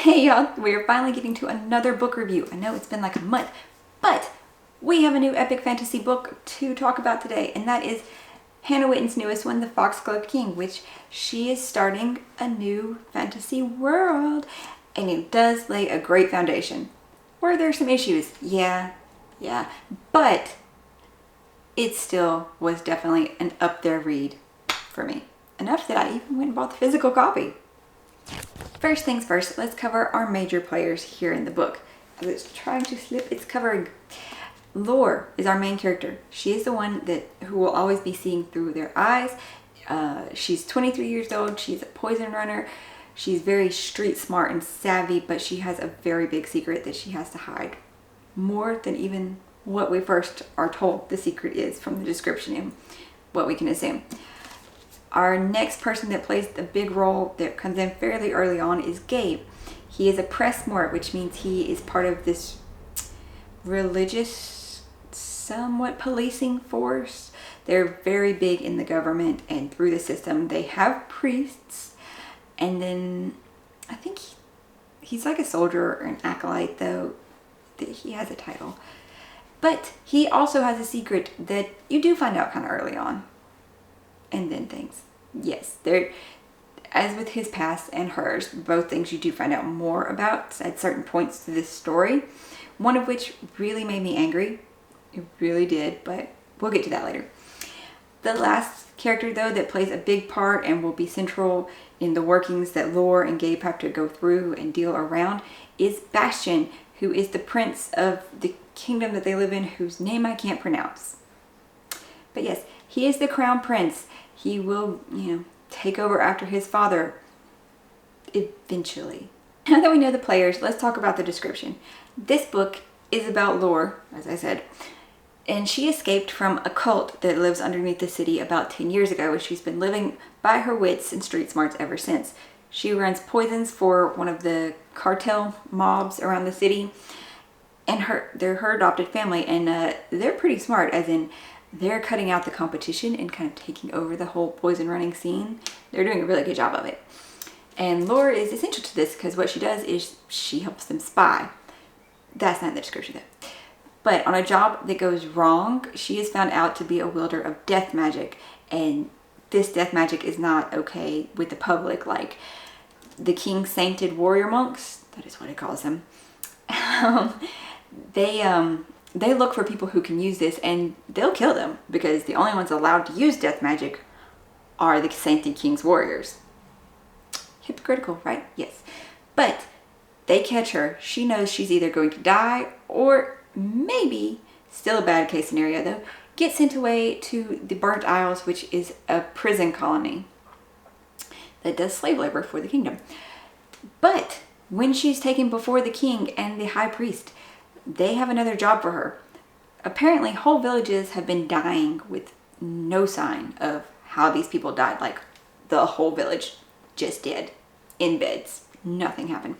Hey y'all, we are finally getting to another book review. I know it's been like a month, but we have a new epic fantasy book to talk about today, and that is Hannah Witton's newest one, The Foxglove King, which she is starting a new fantasy world, and it does lay a great foundation. Were there some issues? Yeah, but it still was definitely an up there read for me. Enough that I even went and bought the physical copy. First things first, let's cover our major players here in the book. I was trying to slip its covering. Lore is our main character. She is the one who will always be seeing through their eyes. She's 23 years old. She's a poison runner. She's very street smart and savvy, but she has a very big secret that she has to hide. More than even what we first are told the secret is from the description and what we can assume. Our next person that plays the big role that comes in fairly early on is Gabe. He is a press mort, which means he is part of this religious, somewhat policing force. They're very big in the government and through the system. They have priests, and then I think he's like a soldier or an acolyte, though he has a title. But he also has a secret that you do find out kind of early on. And then things. Yes, there, as with his past and hers, both things you do find out more about at certain points to this story. One of which really made me angry. It really did, but we'll get to that later. The last character, though, that plays a big part and will be central in the workings that Lore and Gabe have to go through and deal around is Bastion, who is the prince of the kingdom that they live in, whose name I can't pronounce. But yes, he is the crown prince. He will, take over after his father eventually. Now that we know the players, let's talk about the description. This book is about Lore, as I said, and she escaped from a cult that lives underneath the city about 10 years ago, and she's been living by her wits and street smarts ever since. She runs poisons for one of the cartel mobs around the city, and they're her adopted family, and they're pretty smart, as in they're cutting out the competition and kind of taking over the whole poison running scene. They're doing a really good job of it. And Lore is essential to this because what she does is she helps them spy. That's not in the description though. But on a job that goes wrong, she is found out to be a wielder of death magic. And this death magic is not okay with the public, like the king sainted warrior monks. That is what it calls them. They look for people who can use this, and they'll kill them because the only ones allowed to use death magic are the sainted king's warriors. Hypocritical, right? Yes. But they catch her. She knows she's either going to die or maybe, still a bad case scenario though, get sent away to the Burnt Isles, which is a prison colony that does slave labor for the kingdom. But when she's taken before the king and the high priest, they have another job for her. Apparently, whole villages have been dying with no sign of how these people died. Like, the whole village just dead in beds. Nothing happened.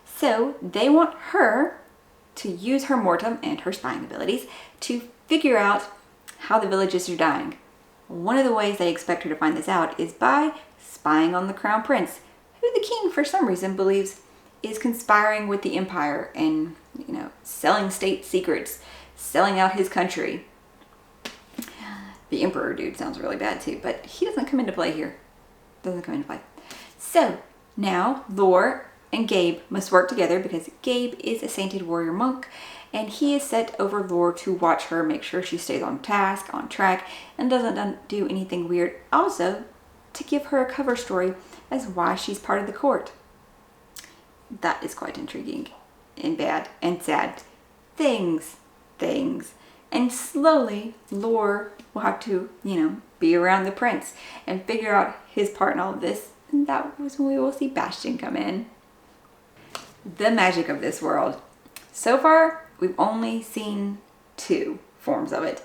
So they want her to use her mortem and her spying abilities to figure out how the villages are dying. One of the ways they expect her to find this out is by spying on the crown prince, who the king, for some reason, believes is conspiring with the empire and, selling state secrets, selling out his country. The emperor dude sounds really bad too, but he doesn't come into play here. So now Lore and Gabe must work together because Gabe is a sainted warrior monk, and he is set over Lore to watch her, make sure she stays on task, on track, and doesn't do anything weird. Also, to give her a cover story as why she's part of the court. That is quite intriguing and bad and sad. Things. And slowly, Lore will have to, be around the prince and figure out his part in all of this. And that was when we will see Bastion come in. The magic of this world. So far, we've only seen 2 forms of it.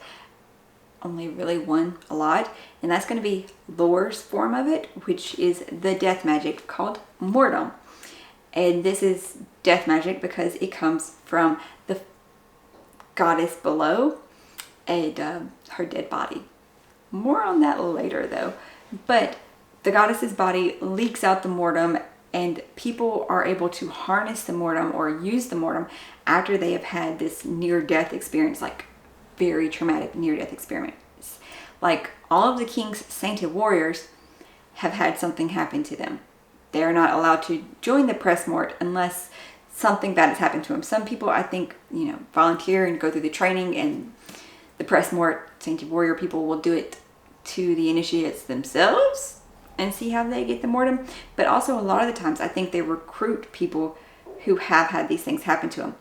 Only really one a lot. And that's going to be Lore's form of it, which is the death magic called mortem. And this is death magic because it comes from the goddess below and her dead body. More on that later though. But the goddess's body leaks out the mortem And people are able to harness the mortem or use the mortem after they have had this near-death experience, like very traumatic near-death experience. Like all of the king's sainted warriors have had something happen to them. They are not allowed to join the press mort unless something bad has happened to them. Some people, I think, volunteer and go through the training, and the press mort sainted warrior people will do it to the initiates themselves and see how they get the mortem. But also a lot of the times I think they recruit people who have had these things happen to them.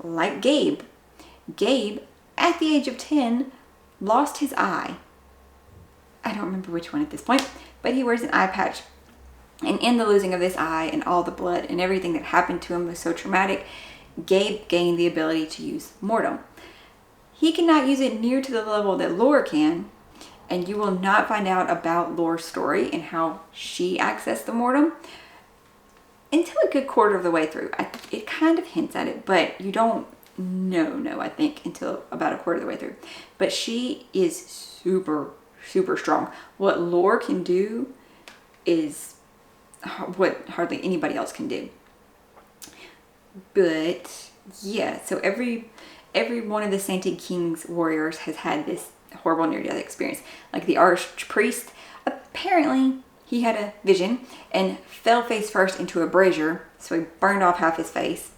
Like Gabe. Gabe, at the age of 10, lost his eye. I don't remember which one at this point, but he wears an eye patch. And in the losing of this eye and all the blood and everything that happened to him was so traumatic, Gabe gained the ability to use mortem. He cannot use it near to the level that Lore can, and you will not find out about Lore's story and how she accessed the mortem until a good quarter of the way through. It kind of hints at it, but you don't know, I think, until about a quarter of the way through. But she is super, super strong. What Lore can do is what hardly anybody else can do. But yeah, so every one of the Sainted King's warriors has had this horrible near-death experience. Like the archpriest, apparently he had a vision and fell face first into a brazier, so he burned off half his face.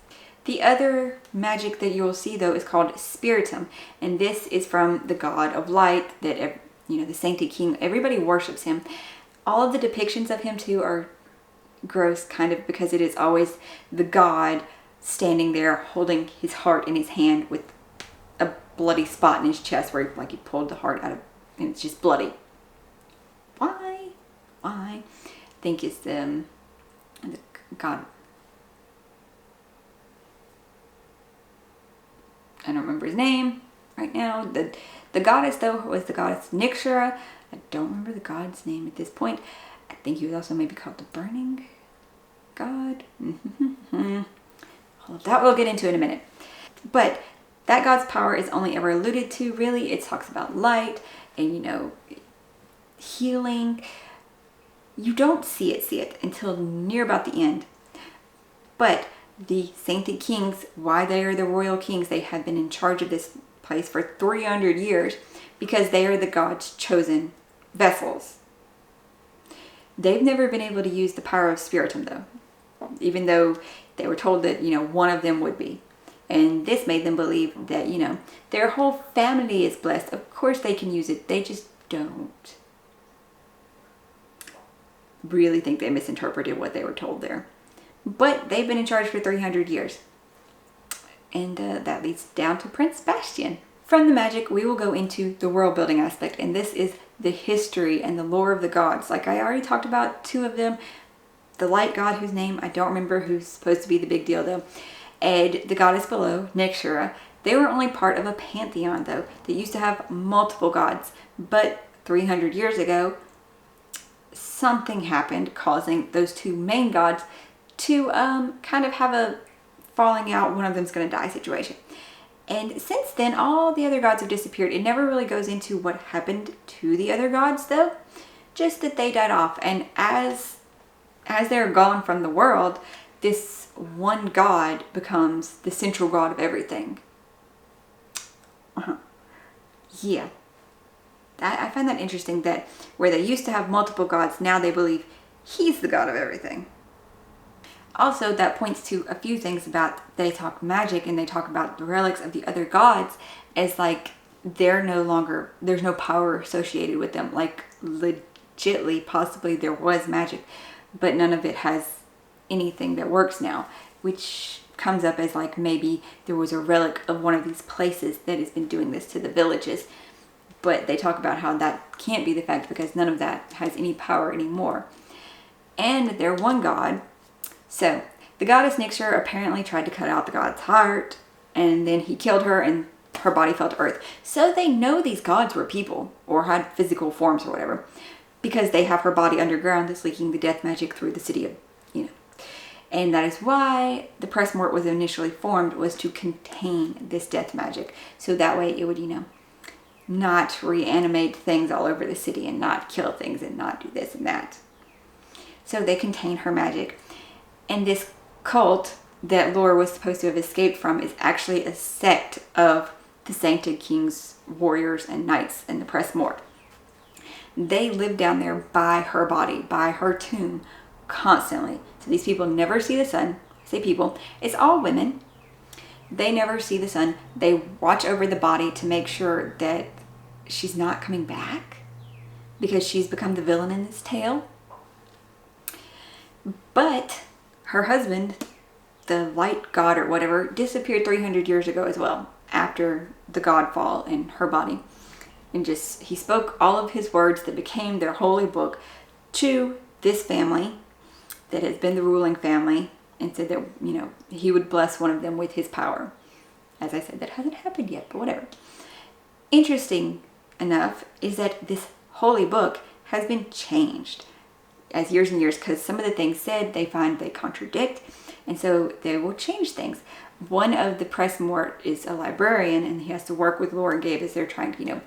The other magic that you will see, though, is called spiritum, and this is from the god of light that, the Sainted King, everybody worships him. All of the depictions of him, too, are gross, kind of, because it is always the god standing there holding his heart in his hand with a bloody spot in his chest where he pulled the heart out of, and it's just bloody. Why? I think it's the god. I don't remember his name right now. The goddess, though, was the goddess Nixura. I don't remember the god's name at this point. I think he was also maybe called the burning god. All of that we'll get into in a minute. But that god's power is only ever alluded to, really. It talks about light and, healing. You don't see it until near about the end. But the Sainted Kings, why they are the royal kings, they have been in charge of this place for 300 years because they are the God's chosen vessels. They've never been able to use the power of spiritum, though, even though they were told that, one of them would be. And this made them believe that, their whole family is blessed. Of course they can use it. They just don't. Really think they misinterpreted what they were told there. But they've been in charge for 300 years. And that leads down to Prince Bastian. From the magic, we will go into the world building aspect. And this is the history and the lore of the gods. Like I already talked about two of them. The light god, whose name I don't remember, who's supposed to be the big deal though. And the goddess below, Nixura. They were only part of a pantheon though that used to have multiple gods. But 300 years ago, something happened causing those two main gods to kind of have a falling out, one of them's going to die situation. And since then, all the other gods have disappeared. It never really goes into what happened to the other gods though, just that they died off. And as they're gone from the world, this one god becomes the central god of everything. Yeah. I find that interesting that where they used to have multiple gods, now they believe he's the god of everything. Also, that points to a few things about, they talk magic and they talk about the relics of the other gods as like they're no longer, there's no power associated with them. Like legitly, possibly there was magic, but none of it has anything that works now, which comes up as like maybe there was a relic of one of these places that has been doing this to the villages. But they talk about how that can't be the fact because none of that has any power anymore. And they're one god. So the goddess Nixura apparently tried to cut out the god's heart, and then he killed her and her body fell to earth. So they know these gods were people or had physical forms or whatever, because they have her body underground that's leaking the death magic through the city of, And that is why the press mort was initially formed, was to contain this death magic. So that way it would, not reanimate things all over the city and not kill things and not do this and that. So they contain her magic. And this cult that Laura was supposed to have escaped from is actually a sect of the Sainted King's warriors and knights in the Pressmore. They live down there by her body, by her tomb, constantly. So these people never see the sun. I say people, it's all women. They never see the sun. They watch over the body to make sure that she's not coming back because she's become the villain in this tale. But her husband, the light god or whatever, disappeared 300 years ago as well, after the god fall in her body. And he spoke all of his words that became their holy book to this family that has been the ruling family, and said that, he would bless one of them with his power. As I said, that hasn't happened yet, but whatever. Interesting enough is that this holy book has been changed as years and years, because some of the things said they find they contradict, and so they will change things. One of the Pressmore is a librarian, and he has to work with Laura and Gabe as they're trying to,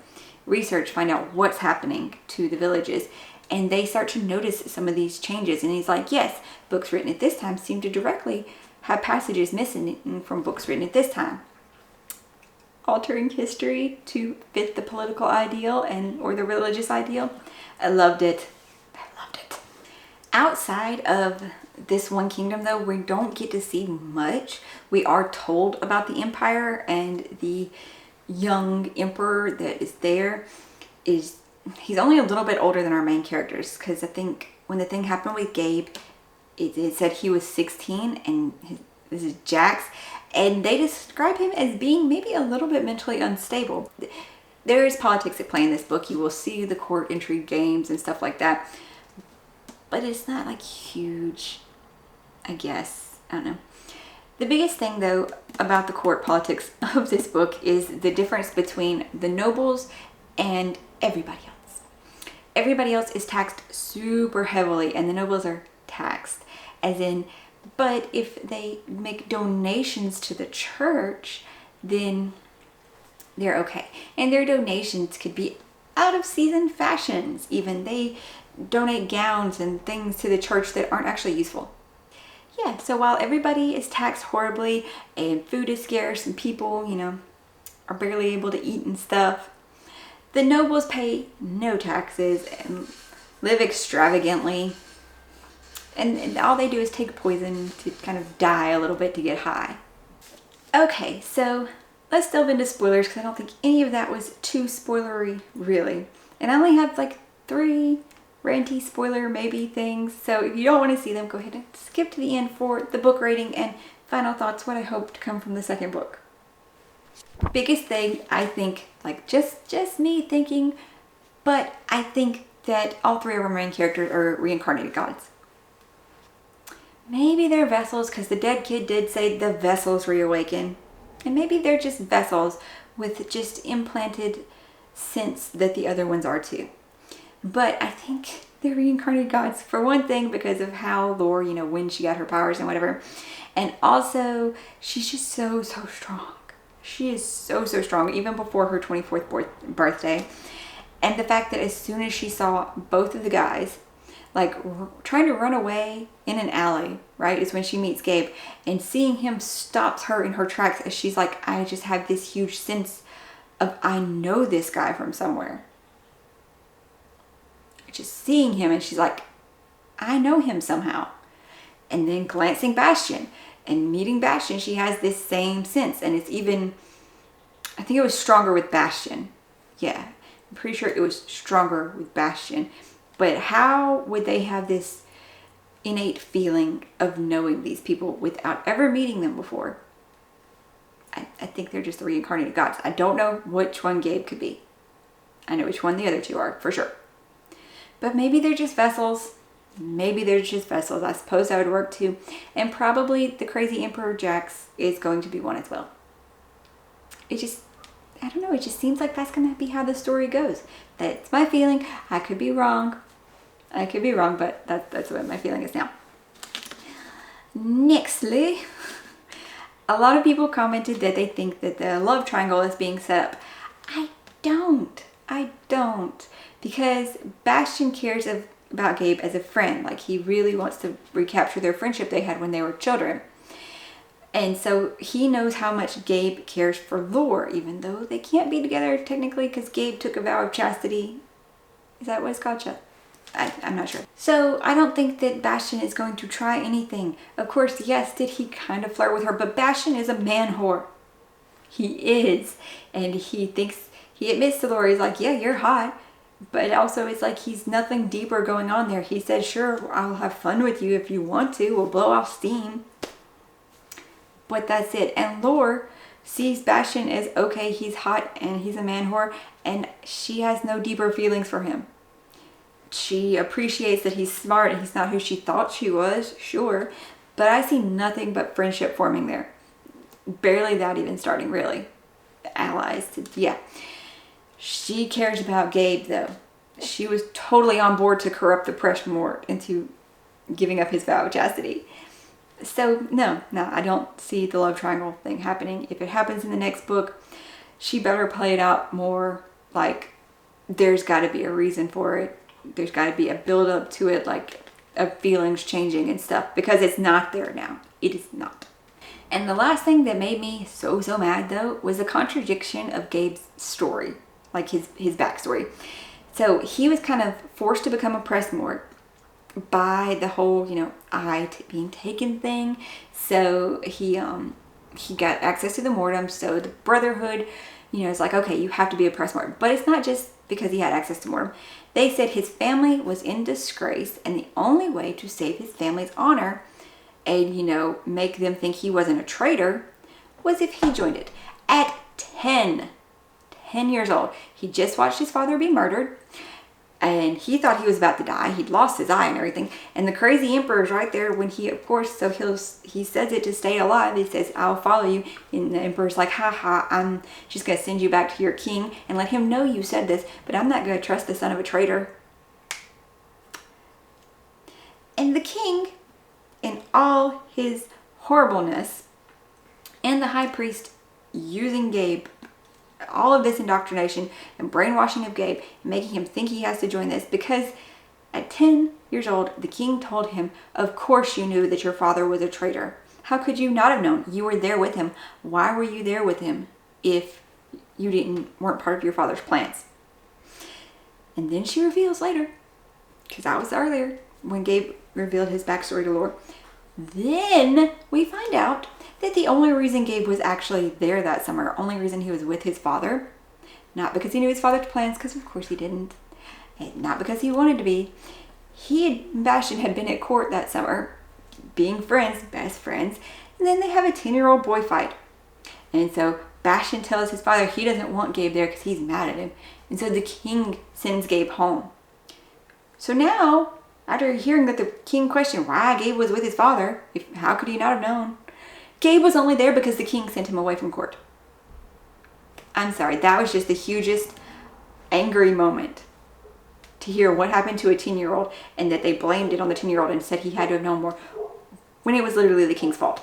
research, find out what's happening to the villages. And they start to notice some of these changes. And he's like, yes, books written at this time seem to directly have passages missing from books written at this time. Altering history to fit the political ideal or the religious ideal. I loved it. Outside of this one kingdom, though, we don't get to see much. We are told about the empire, and the young emperor that is there he's only a little bit older than our main characters, because I think when the thing happened with Gabe, it said he was 16, and this is Jax, and they describe him as being maybe a little bit mentally unstable. There is politics at play in this book. You will see the court intrigue games and stuff like that, but it's not like huge, I guess. I don't know. The biggest thing, though, about the court politics of this book is the difference between the nobles and everybody else. Everybody else is taxed super heavily, and the nobles are taxed. But if they make donations to the church, then they're okay. And their donations could be out of season fashions. Even they donate gowns and things to the church that aren't actually useful. Yeah, so while everybody is taxed horribly and food is scarce and people, are barely able to eat and stuff, the nobles pay no taxes and live extravagantly. And all they do is take poison to kind of die a little bit to get high. Okay, so let's delve into spoilers, because I don't think any of that was too spoilery, really. And I only have like 3 ranty spoiler maybe things, so if you don't want to see them, go ahead and skip to the end for the book rating and final thoughts, what I hope to come from the second book. Biggest thing, I think, like just me thinking, but I think that all 3 of our main characters are reincarnated gods. Maybe they're vessels, because the dead kid did say the vessels reawaken, and maybe they're just vessels with just implanted sense that the other ones are too. But I think they're reincarnated gods, for one thing, because of how Laura, when she got her powers and whatever. And also, she's just so strong. She is so strong, even before her 24th birthday. And the fact that as soon as she saw both of the guys, like trying to run away in an alley, right, is when she meets Gabe. And seeing him stops her in her tracks as she's like, I just have this huge sense of, I know this guy from somewhere. Just seeing him, and she's like, I know him somehow. And then glancing Bastion and meeting Bastion, she has this same sense. And it's even, I think it was stronger with Bastion. Yeah, I'm pretty sure it was stronger with Bastion. But how would they have this innate feeling of knowing these people without ever meeting them before? I think they're just the reincarnated gods. I don't know which one Gabe could be. I know which one the other 2 are, for sure. But maybe they're just vessels. Maybe they're just vessels. I suppose that would work too. And probably the crazy Emperor Jax is going to be one as well. I don't know. It just seems like that's going to be how the story goes. That's my feeling. I could be wrong. But that's what my feeling is now. Nextly, a lot of people commented that they think that the love triangle is being set up. I don't. Because Bastion cares about Gabe as a friend. Like, he really wants to recapture their friendship they had when they were children. And so he knows how much Gabe cares for Lore, even though they can't be together technically because Gabe took a vow of chastity. Is that what it's called? I'm not sure. So I don't think that Bastion is going to try anything. Of course, yes, did he kind of flirt with her, but Bastion is a man whore. He is. And he admits to Lore, he's like, yeah, you're hot. But also it's like he's nothing deeper going on there. He said, sure, I'll have fun with you if you want to. We'll blow off steam. But that's it. And Lore sees Bastion as, okay, he's hot and he's a man whore, and she has no deeper feelings for him. She appreciates that he's smart and he's not who she thought she was, sure. But I see nothing but friendship forming there. Barely that even starting, really. Allies, yeah. She cares about Gabe, though. She was totally on board to corrupt the Pressmore into giving up his vow of chastity. So, no, I don't see the love triangle thing happening. If it happens in the next book, she better play it out more like there's got to be a reason for it. There's got to be a build up to it, like of feelings changing and stuff, because it's not there now. It is not. And the last thing that made me so mad, though, was the contradiction of Gabe's story, like his backstory. So he was kind of forced to become a Pressmore by the whole, eye being taken thing. So he got access to the Mortem. So the Brotherhood, it's like, okay, you have to be a Pressmore. But it's not just because he had access to Mortem. They said his family was in disgrace, and the only way to save his family's honor and, make them think he wasn't a traitor was if he joined it. At 10 years old, he just watched his father be murdered. And he thought he was about to die. He'd lost his eye and everything. And the crazy emperor's right there when he, of course, so he says it to stay alive. He says, I'll follow you. And the emperor's like, I'm just going to send you back to your king and let him know you said this. But I'm not going to trust the son of a traitor. And the king, in all his horribleness, and the high priest using Gabe, all of this indoctrination and brainwashing of Gabe and making him think he has to join this because at 10 years old, the king told him, of course you knew that your father was a traitor. How could you not have known? You were there with him. Why were you there with him if you weren't part of your father's plans? And then she reveals later, because that was earlier when Gabe revealed his backstory to Lore. Then we find out that the only reason Gabe was actually there that summer, only reason he was with his father, not because he knew his father's plans, because of course he didn't, and not because he wanted to be. He and Bastion had been at court that summer, being friends, best friends, and then they have a 10-year-old boy fight. And so Bastion tells his father he doesn't want Gabe there because he's mad at him. And so the king sends Gabe home. So now, after hearing that the king questioned why Gabe was with his father, how could he not have known? Gabe was only there because the king sent him away from court. I'm sorry, that was just the hugest angry moment to hear what happened to a 10-year-old and that they blamed it on the 10-year-old and said he had to have known more when it was literally the king's fault.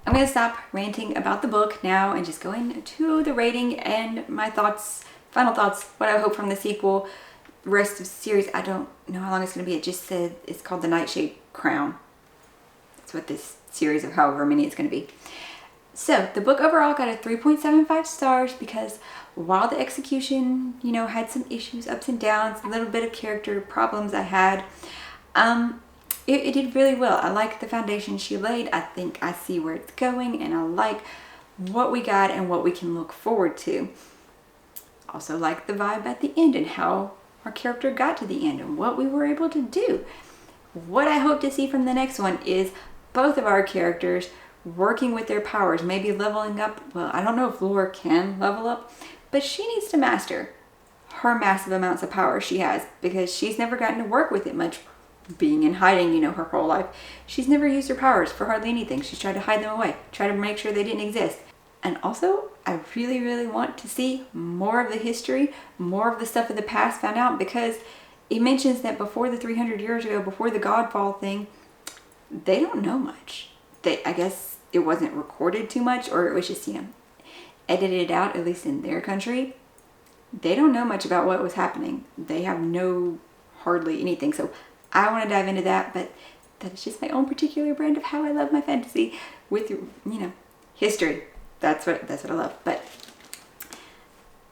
I'm going to stop ranting about the book now and just go into the rating and my thoughts, final thoughts, what I hope from the sequel. The rest of the series, I don't know how long it's going to be. It just said it's called The Nightshade Crown. That's what this series of however many it's going to be. So the book overall got a 3.75 stars because while the execution, had some issues, ups and downs, a little bit of character problems I had, it did really well. I like the foundation she laid. I think I see where it's going and I like what we got and what we can look forward to. Also like the vibe at the end and how our character got to the end and what we were able to do. What I hope to see from the next one is both of our characters working with their powers, maybe leveling up. Well, I don't know if Lore can level up, but she needs to master her massive amounts of power she has because she's never gotten to work with it much, being in hiding, her whole life. She's never used her powers for hardly anything. She's tried to hide them away, try to make sure they didn't exist. And also, I really, really want to see more of the history, more of the stuff of the past found out because it mentions that before the 300 years ago, before the Godfall thing, they don't know much. I guess it wasn't recorded too much or it was just, edited out, at least in their country. They don't know much about what was happening. They have no hardly anything. So I want to dive into that, but that is just my own particular brand of how I love my fantasy with, you know, history. That's what I love. But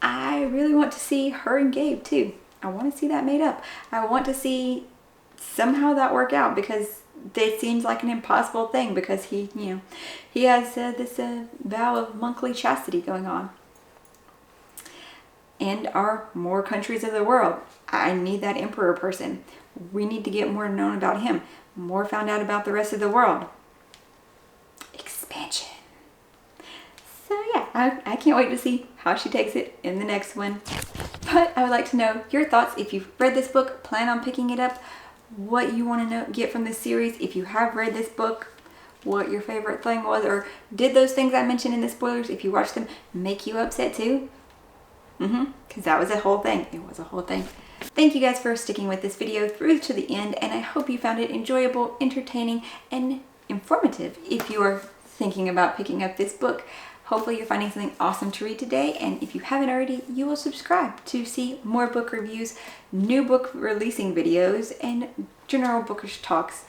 I really want to see her and Gabe too. I want to see that made up. I want to see somehow that work out, because it seems like an impossible thing, because he, you know, he has this vow of monthly chastity going on. And are more countries of the world. I need that emperor person. We need to get more known about him. More found out about the rest of the world. Expansion. So yeah, I can't wait to see how she takes it in the next one. But I would like to know your thoughts. If you've read this book, plan on picking it up, what you want to get from this series. If you have read this book, what your favorite thing was, or did those things I mentioned in the spoilers, if you watched them, make you upset too? Because that was a whole thing. It was a whole thing. Thank you guys for sticking with this video through to the end, and I hope you found it enjoyable, entertaining, and informative if you're thinking about picking up this book. Hopefully you're finding something awesome to read today, and if you haven't already, you will subscribe to see more book reviews, new book releasing videos, and general bookish talks.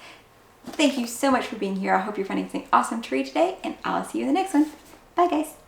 Thank you so much for being here. I hope you're finding something awesome to read today, and I'll see you in the next one. Bye guys.